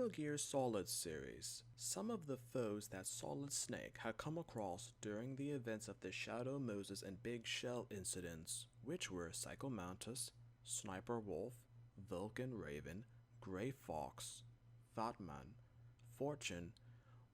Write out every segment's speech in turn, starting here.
Metal Gear Solid series, some of the foes that Solid Snake had come across during the events of the Shadow Moses and Big Shell incidents, which were Psycho Mantis, Sniper Wolf, Vulcan Raven, Grey Fox, Fatman, Fortune,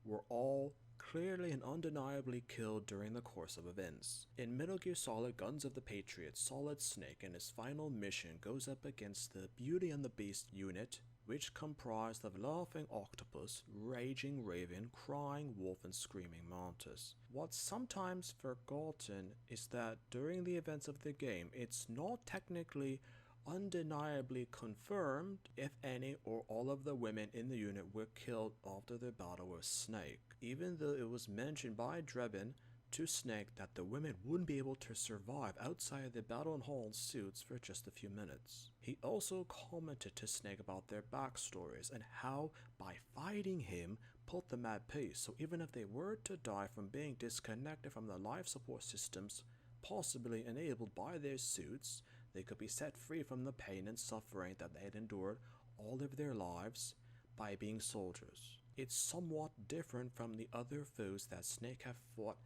were all clearly and undeniably killed during the course of events. In Metal Gear Solid Guns of the Patriot, Solid Snake in his final mission goes up against the Beauty and the Beast unit, which comprised of Laughing Octopus, Raging Raven, Crying Wolf, and Screaming Mantis. What's sometimes forgotten is that during the events of the game, it's not technically undeniably confirmed if any or all of the women in the unit were killed after their battle with Snake, even though it was mentioned by Drebin to Snake that the women wouldn't be able to survive outside their battle and hall suits for just a few minutes. He also commented to Snake about their backstories and how by fighting him put them at peace, so even if they were to die from being disconnected from the life support systems possibly enabled by their suits, they could be set free from the pain and suffering that they had endured all of their lives by being soldiers. It's somewhat different from the other foes that Snake had fought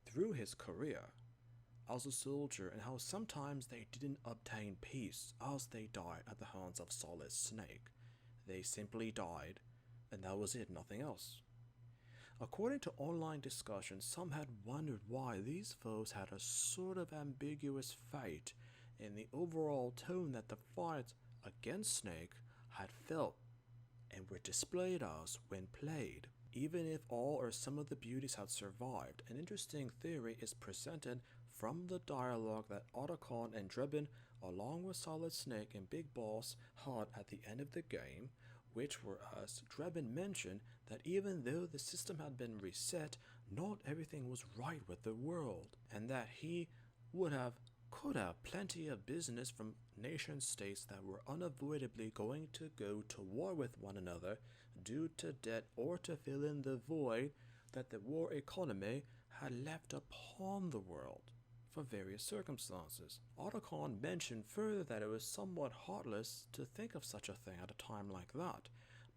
through his career as a soldier, and how sometimes they didn't obtain peace as they died at the hands of Solid Snake. They simply died, and that was it, nothing else. According to online discussions, some had wondered why these foes had a sort of ambiguous fate in the overall tone that the fights against Snake had felt and were displayed as when played. Even if all or some of the beauties had survived, an interesting theory is presented from the dialogue that Otacon and Drebin, along with Solid Snake and Big Boss, had at the end of the game, which were, as Drebin mentioned, that even though the system had been reset, not everything was right with the world, and that he could have plenty of business from nation states that were unavoidably going to go to war with one another due to debt or to fill in the void that the war economy had left upon the world for various circumstances. Otacon mentioned further that it was somewhat heartless to think of such a thing at a time like that,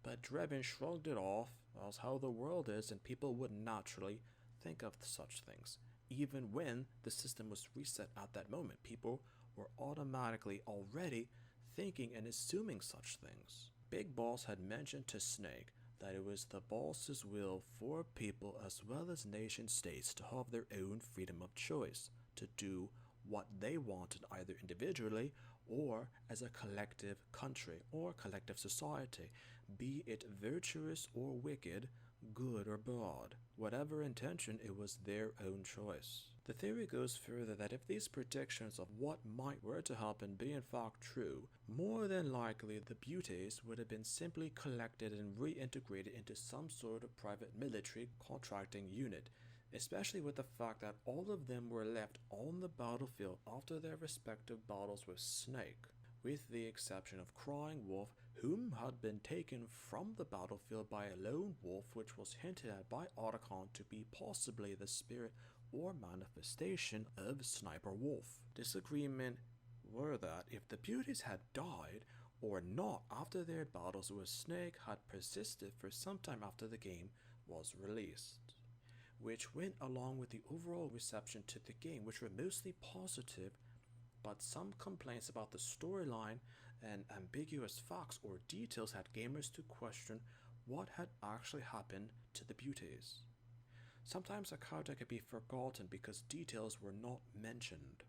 but Drebin shrugged it off as how the world is, and people would naturally think of such things. Even when the system was reset at that moment, people were automatically already thinking and assuming such things. Big Boss had mentioned to Snake that it was the boss's will for people as well as nation states to have their own freedom of choice, to do what they wanted either individually or as a collective country or collective society, be it virtuous or wicked, good or bad. Whatever intention, it was their own choice. The theory goes further that if these predictions of what might were to happen be in fact true, more than likely the beauties would have been simply collected and reintegrated into some sort of private military contracting unit, especially with the fact that all of them were left on the battlefield after their respective battles with Snake, with the exception of Crying Wolf, whom had been taken from the battlefield by a lone wolf, which was hinted at by Otacon to be possibly the spirit or manifestation of Sniper Wolf. Disagreement were that if the beauties had died or not after their battles with Snake had persisted for some time after the game was released, which went along with the overall reception to the game, which were mostly positive, but some complaints about the storyline and ambiguous facts or details had gamers to question what had actually happened to the beauties. Sometimes a character could be forgotten because details were not mentioned.